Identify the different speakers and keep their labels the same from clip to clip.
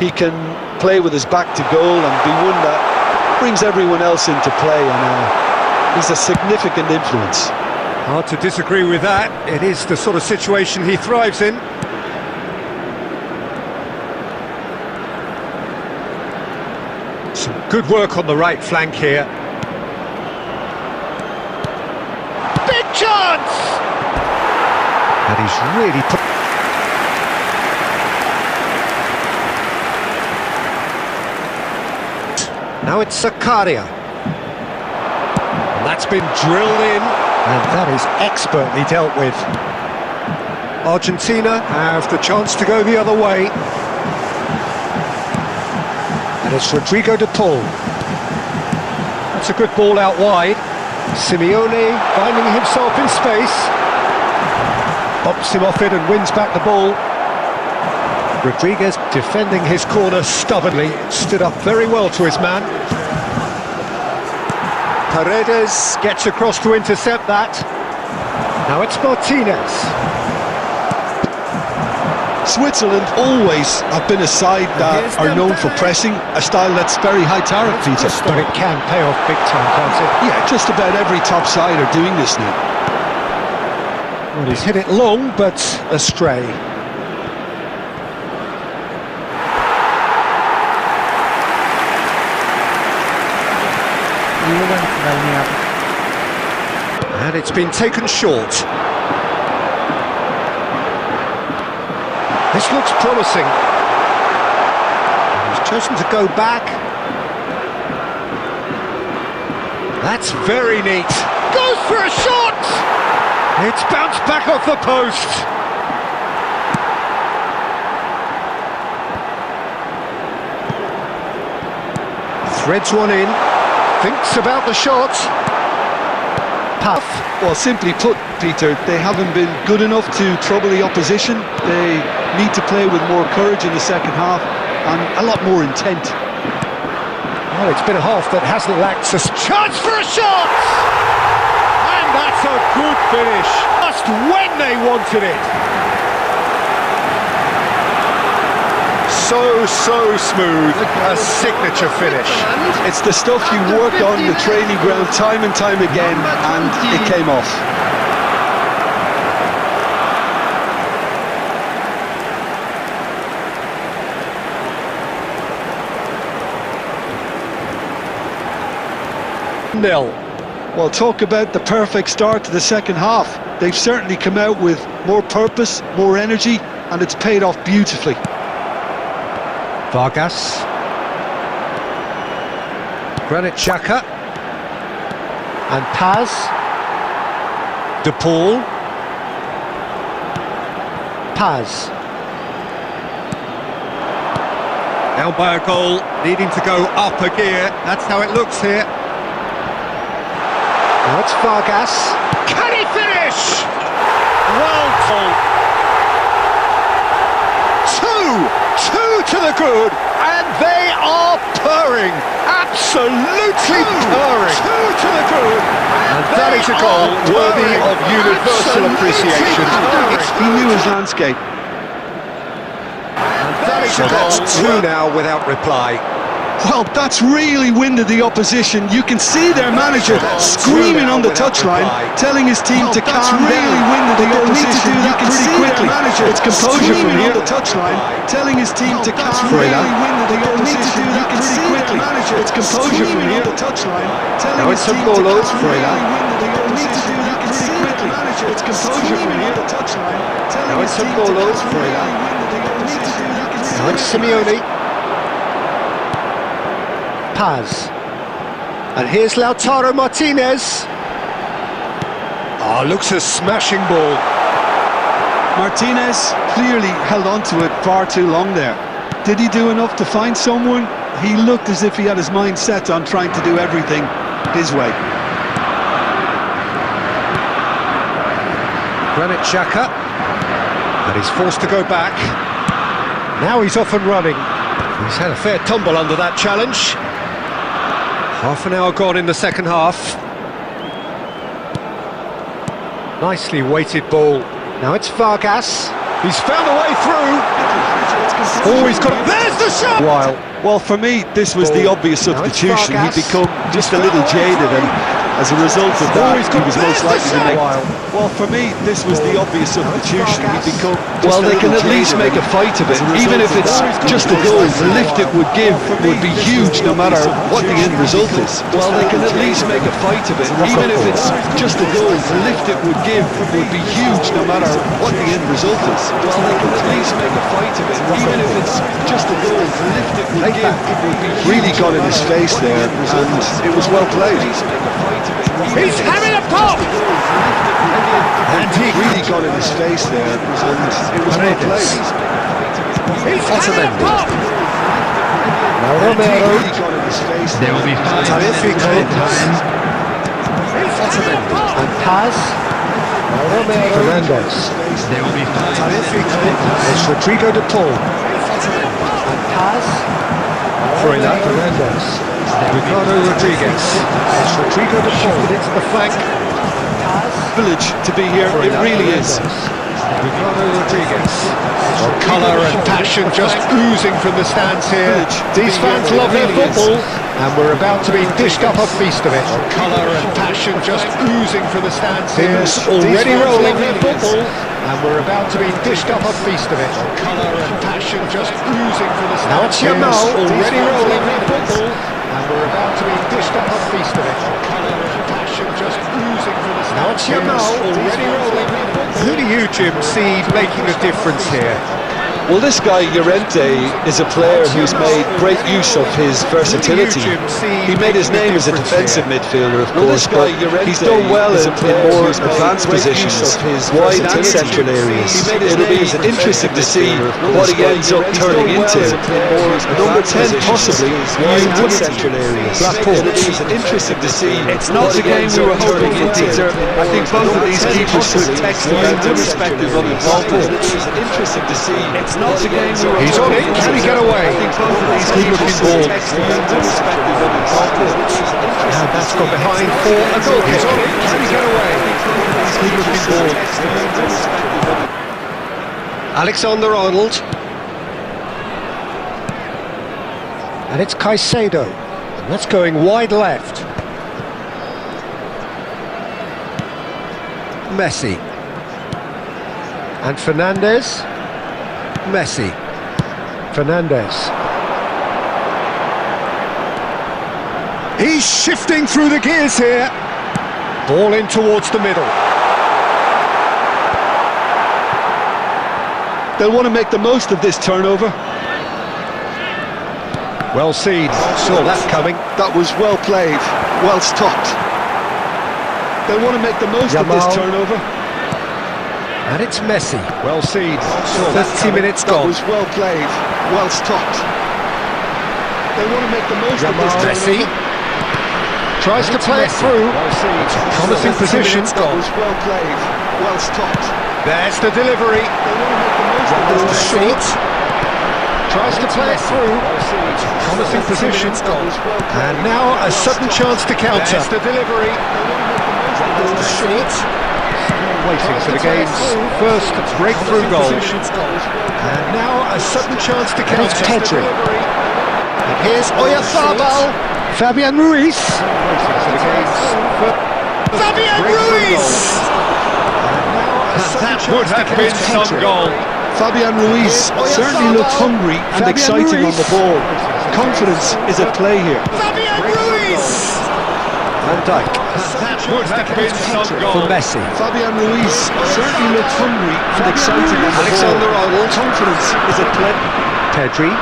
Speaker 1: He can play with his back to goal and be one that brings everyone else into play, and he's a significant influence.
Speaker 2: Hard to disagree with that. It is the sort of situation he thrives in. Some good work on the right flank here. Big chance! And he's really put... Now it's Zakaria. And that's been drilled in, and that is expertly dealt with. Argentina have the chance to go the other way. And it's Rodrigo de Paul. That's a good ball out wide. Simeone finding himself in space. Bops him off it and wins back the ball. Rodriguez defending his corner stubbornly, stood up very well to his man. Paredes gets across to intercept that. Now it's Martinez.
Speaker 1: Switzerland always have been a side that are known for pressing, a style that's very high tariff, Peter.
Speaker 2: But it can pay off big time, can't it?
Speaker 1: Yeah, just about every top side are doing this now.
Speaker 2: Well, he's hit it long, but astray. And it's been taken short. This looks promising. He's chosen to go back. That's very neat. Goes for a shot! It's bounced back off the post. Threads one in. Thinks about the shot. Puff.
Speaker 1: Well, simply put, Peter, they haven't been good enough to trouble the opposition. They need to play with more courage in the second half and a lot more intent.
Speaker 2: Well, it's been a half that hasn't lacked a chance for a shot! And that's a good finish. Just when they wanted it. So smooth, a signature finish.
Speaker 1: It's the stuff you work on the training ground time and time again, and it came off.
Speaker 2: Nil.
Speaker 1: Well, talk about the perfect start to the second half. They've certainly come out with more purpose, more energy, and it's paid off beautifully.
Speaker 2: Vargas. Granit Xhaka. And Paz. De Paul. Paz. Now by a goal, needing to go up a gear. That's how it looks here. Now it's Vargas. Can he finish? Well told. Two to the good, and they are purring. Absolutely purring. Two to the good. And that is a goal worthy of universal appreciation.
Speaker 1: He knew his landscape.
Speaker 2: And that is a goal. That's two now without reply.
Speaker 1: Well, that's really winded the opposition. You can see their manager screaming on the touchline, telling his team to calm down. Really winded the opposition. You can see their manager. It's composure from here. On the touchline, telling his team to calm down. Really winded the opposition. You can see their manager. It's composure from here. On the touchline, telling his team to calm down. Really winded the opposition. You can see their manager. It's composure from here. On the touchline, telling his team to calm down. Really winded the opposition. You can see.
Speaker 2: Now it's Simeone. Paz. And here's Lautaro Martinez. Oh, looks a smashing ball.
Speaker 1: Martinez clearly held on to it far too long there. Did he do enough to find someone? He looked as if he had his mind set on trying to do everything his way.
Speaker 2: Granit Xhaka. And he's forced to go back. Now he's off and running. He's had a fair tumble under that challenge. Half an hour gone in the second half. Nicely weighted ball. Now it's Vargas. He's found a way through. Oh, he's got... There's the shot!
Speaker 1: Well, for me, this was the obvious substitution. He'd become just a little jaded, and as a result of that, he was most likely to make... Well, for me, this was the obvious substitution. He'd become...
Speaker 3: Well, they can at least make a fight of it, even if it's just a goal. The lift it would give would be huge, no matter what the end result is. Well, they can at least make a fight of it, even if it's just a goal. The lift it would give would be huge, no matter what the end result is. Well, they can at least make a fight of it, even if it's just a goal. The lift it would give would be huge.
Speaker 1: Really got in his face there, and it was well played.
Speaker 2: He's having a pop!
Speaker 1: And he really got in his face there, and it was well played.
Speaker 2: He's having a pop! Now Romero.
Speaker 1: Really got in his face there.
Speaker 3: There will be five minutes of time.
Speaker 2: And Paz. Now Romero. Fernandez.
Speaker 3: There will be 5 minutes of time.
Speaker 2: It's Rodrigo de Paul. And Paz. Throwing out Fernandez. Ricardo Rodriguez. It's Rodrigo de Paul. Into the flank.
Speaker 1: Privilege to be here, it really is.
Speaker 2: Ricardo Rodriguez. Colour and passion just oozing from the stands here. These fans love their football, and we're about to be dished up a feast of it. Colour and passion just oozing from the stands here. Already rolling their football, and we're about to be dished up a feast of it. Colour and passion just oozing from the stands. Now it's Yamal, already rolling their football, and we're about to be dished up a feast of it. Colour and passion just oozing from the stands. Now it's Yamal, already rolling their football. Who do you, Jim, see making a difference here?
Speaker 3: Well, this guy, Llorente, is a player who's made great use of his versatility. He made his name as a defensive midfielder, of course, but he's done well in more advanced positions, wide and central areas. It'll be interesting to see what he ends up turning into. Number 10, possibly, wide and central areas. It'll be interesting to see.
Speaker 1: It's not the game we were hoping for, Peter. I think both of these keepers should text about irrespective of involvement.
Speaker 3: It's interesting to see.
Speaker 1: It's not the game we were
Speaker 2: He's on it, can he get away?
Speaker 1: I think both of these keepers should text about irrespective of involvement.
Speaker 2: And that's gone behind for a goal. He's on it, can he get away? Alexander-Arnold. And it's Caicedo. And that's going wide left. Messi. And Fernandez. Messi. Fernandez. He's shifting through the gears here. Ball in towards the middle.
Speaker 1: They'll want to make the most of this turnover.
Speaker 2: Well seen. Saw that coming.
Speaker 1: That was well played, well stopped. They'll want to make the most of this turnover.
Speaker 2: And it's Messi. Well seen. 30 minutes gone.
Speaker 1: That was well played, well stopped. They want to make the most of this
Speaker 2: Messi
Speaker 1: turnover.
Speaker 2: tries to play it through. Promising position.
Speaker 1: That was well played, well stopped.
Speaker 2: There's the delivery.
Speaker 1: They want to make the most of this
Speaker 2: Short. Tries to play it through. Promising position. And now a sudden chance to counter. There's the delivery. Short. Waiting for the game's first breakthrough goal. And now a sudden chance to counter. It's Pedri. And here's Oyarzabal. Fabian Ruiz. Waiting for the game's first Fabian Ruiz! That would have been some goal.
Speaker 1: Fabian Ruiz certainly looked hungry and exciting on the ball. Confidence is at play here.
Speaker 2: Fabian Ruiz! Van Dijk. That would have been some goal. For Messi.
Speaker 1: Fabian Ruiz certainly looked hungry and exciting on the ball.
Speaker 2: Alexander-Arnold.
Speaker 1: Confidence is at play.
Speaker 2: Pedri.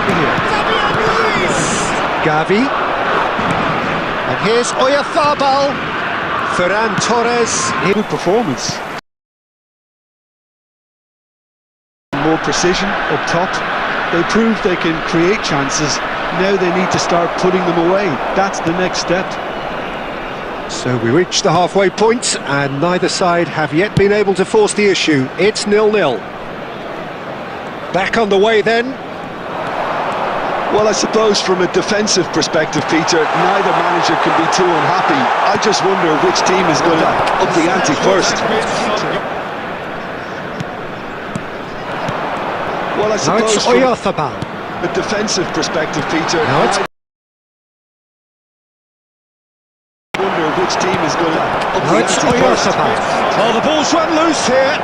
Speaker 1: Fabian
Speaker 2: Ruiz! Gavi. And here's Oyarzabal. Ferran Torres.
Speaker 1: Good performance. More precision up top. They proved they can create chances. Now they need to start putting them away. That's the next step.
Speaker 2: So we reached the halfway point, and neither side have yet been able to force the issue. It's 0-0. Back on the way then.
Speaker 1: Well, I suppose from a defensive perspective, Peter, neither manager can be too unhappy. I just wonder which team is going to up the ante first.
Speaker 3: Well, I
Speaker 2: Now it's
Speaker 3: suppose from
Speaker 2: Oyarzabal.
Speaker 3: a defensive perspective, Peter,
Speaker 2: Now it's
Speaker 3: I wonder which team is going to up
Speaker 2: Now
Speaker 3: the
Speaker 2: it's
Speaker 3: ante first.
Speaker 2: Oyarzabal.
Speaker 1: Oh, the ball's run loose here.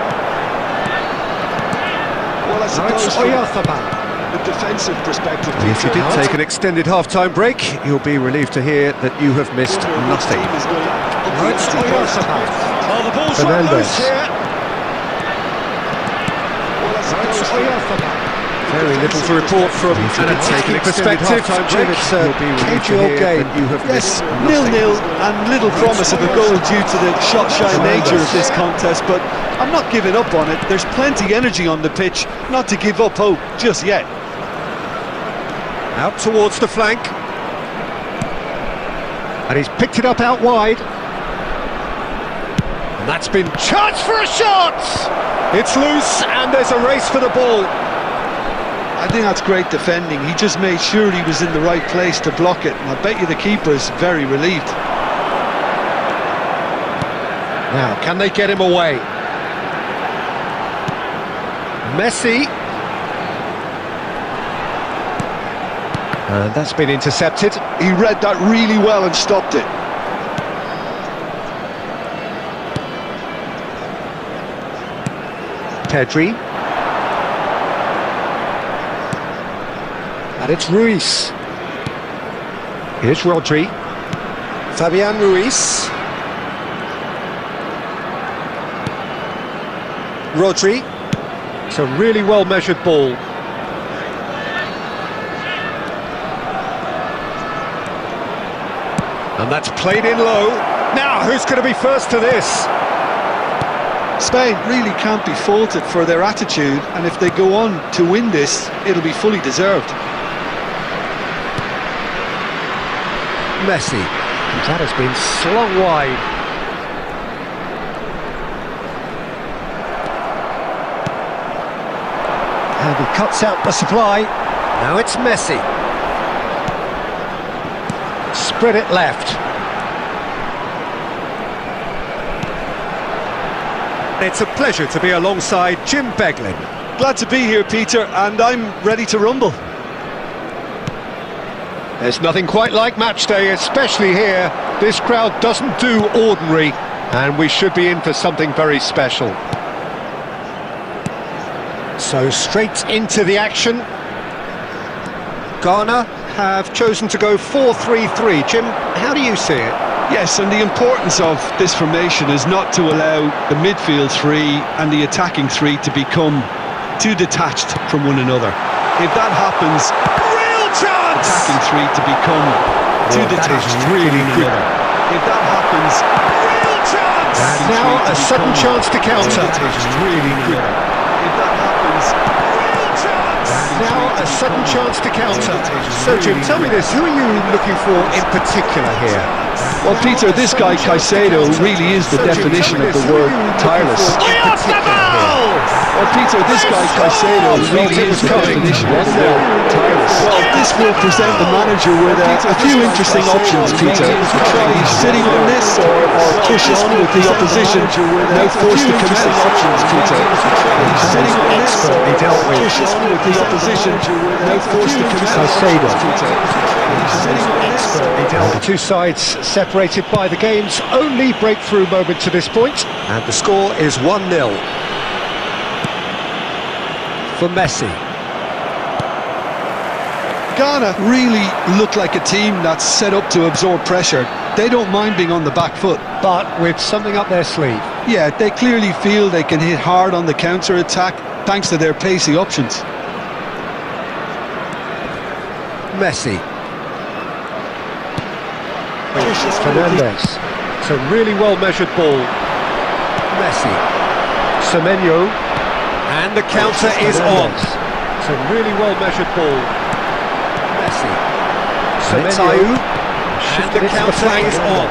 Speaker 3: Well, I
Speaker 2: Now it's
Speaker 3: suppose from
Speaker 2: Oyarzabal.
Speaker 3: a defensive perspective,
Speaker 2: And if you
Speaker 3: Peter,
Speaker 2: did take an extended half-time break, you'll be relieved to hear that you have missed
Speaker 3: I wonder which
Speaker 2: nothing.
Speaker 3: team is going to up
Speaker 2: Now
Speaker 3: the
Speaker 2: it's
Speaker 3: ante first.
Speaker 2: Oyarzabal.
Speaker 1: Oh, the ball's run
Speaker 2: Fernandez.
Speaker 1: loose here.
Speaker 3: Well, I
Speaker 2: Now it's
Speaker 3: suppose from
Speaker 2: Oyarzabal. Very little to report from an attacking perspective. Jim, it's a casual game.
Speaker 1: You have yes, 0-0 and little promise of a goal due to the shot-shy nature of this contest, but I'm not giving up on it. There's plenty energy on the pitch, not to give up hope just yet.
Speaker 2: Out towards the flank. And he's picked it up out wide. And that's been charged for a shot! It's loose and there's a race for the ball.
Speaker 1: I think that's great defending. He just made sure he was in the right place to block it, and I bet you the keeper is very relieved.
Speaker 2: Now, can they get him away? Messi. And that's been intercepted.
Speaker 1: He read that really well and stopped it.
Speaker 2: Pedri. And it's Ruiz. Here's Rodri. Fabian Ruiz. Rodri. It's a really well-measured ball. And that's played in low. Now, who's going to be first to this?
Speaker 1: Spain really can't be faulted for their attitude, and if they go on to win this, it'll be fully deserved.
Speaker 2: Messi. That has been slung wide. And he cuts out the supply. Now it's Messi. Spread it left. It's a pleasure to be alongside Jim Beglin.
Speaker 1: Glad to be here, Peter, and I'm ready to rumble.
Speaker 2: There's nothing quite like match day, especially here. This crowd doesn't do ordinary, and we should be in for something very special. So straight into the action. Ghana have chosen to go 4-3-3. Jim, how do you see it?
Speaker 1: Yes, and the importance of this formation is not to allow the midfield three and the attacking three to become too detached from one another. If that happens,
Speaker 2: Real chance!
Speaker 1: attacking three to become too detached
Speaker 2: really
Speaker 1: from one
Speaker 2: good.
Speaker 1: another. If that happens,
Speaker 2: Real chance! And now a sudden chance to counter.
Speaker 1: really good. If that happens,
Speaker 2: Now a sudden chance to counter. So Jim, tell me this, who are you looking for in particular here?
Speaker 1: well, Peter, this guy Caicedo really is the definition of the word tireless. Well, Peter, this guy Caicedo really is the definition of the word tireless. Well, this will present the manager with a few interesting options, Peter. Try sitting on this or push on with the opposition, now forced to commit options, Peter. Sitting on this or push on with the opposition, now forced to commit
Speaker 2: Caicedo.
Speaker 1: Peter. Sitting on this
Speaker 2: The two sides separated by the game's only breakthrough moment to this point, and the score is 1-0 for Messi.
Speaker 1: Ghana really look like a team that's set up to absorb pressure. They don't mind being on the back foot.
Speaker 2: But with something up their sleeve.
Speaker 1: Yeah, they clearly feel they can hit hard on the counter-attack thanks to their pacey options.
Speaker 2: Messi. Fernandez. It's a really well-measured ball. Messi. Semenyo. And the counter is on. It's a really well-measured ball. Messi. Semenyo. And the counter is on.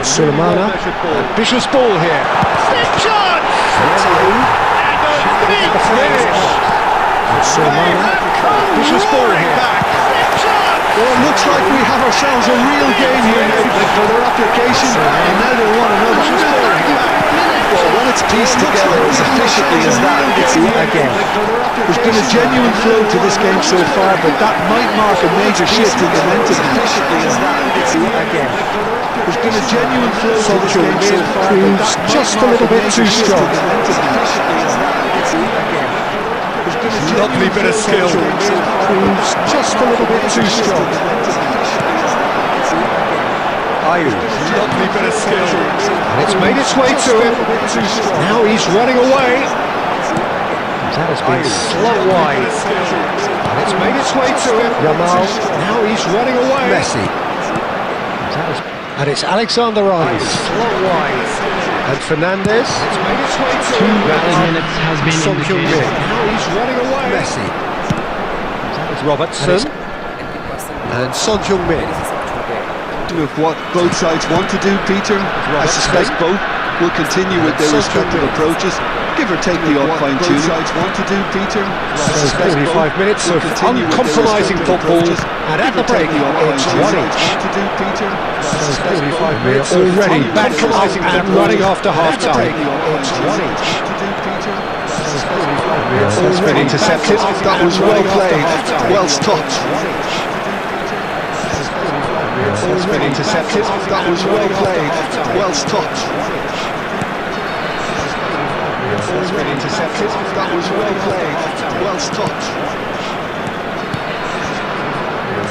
Speaker 2: Sulemana. Ambitious ball here. Big chance! And a big finish! Sulemana. Ambitious ball here.
Speaker 1: Well, it looks like we have ourselves a real game here now for their application, and now they want another. Well, when it's
Speaker 3: pieced together as efficiently as that.
Speaker 1: Again, there's been a genuine flow to this game so far, but that might mark a major shift in momentum.
Speaker 3: Efficiently as that.
Speaker 1: Again, there's been a genuine flow to this game so far, but that
Speaker 2: just a little bit too strong. Lovely bit of skill. Proves just a little bit too strong. Ayew, lovely bit of skill. And it's made its way to him. Now he's running away. That has been slow wide. And it's made its way to him. Yamal, now he's running away. Messi. And it's Alexander Arnold. Slow wide. And Fernandez. It's made its way to him.
Speaker 4: 2 rally minutes has been indicated.
Speaker 2: Now he's running away. Messi. Robertson. And Son Heung-min.
Speaker 1: Of what both sides want to do, Peter. I suspect both will continue with their respective approaches, give or take the odd fine-tuning. Sides want to do, Peter. I suspect
Speaker 2: 45 minutes of uncompromising football, and at the break, it's 1 each. 45 minutes already back and running after half-time. It's 1 each. That's been intercepted.
Speaker 1: That was well played, well stopped.
Speaker 2: That's been intercepted.
Speaker 1: That was well played, well stopped.
Speaker 2: That's been intercepted.
Speaker 1: That was well played, well stopped.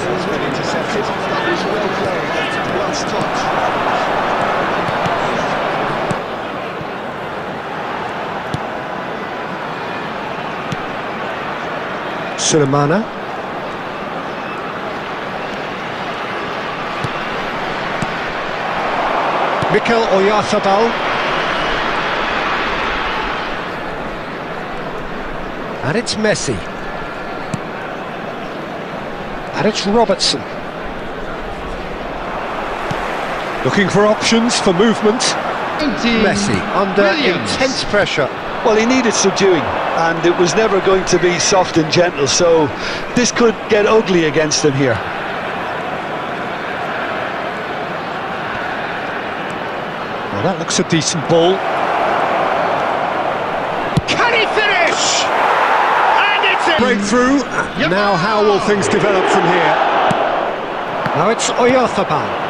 Speaker 2: That's been intercepted.
Speaker 1: That was well played, well stopped.
Speaker 2: Sulemana. Mikel Oyarzabal. And it's Messi. And it's Robertson. Looking for options for movement. Messi under intense pressure.
Speaker 3: Well, he needed subduing, and it was never going to be soft and gentle, so this could get ugly against him here.
Speaker 2: Well, that looks a decent ball. Can he finish? And it's a breakthrough. Now how will things develop from here? Now it's Oyarzabal.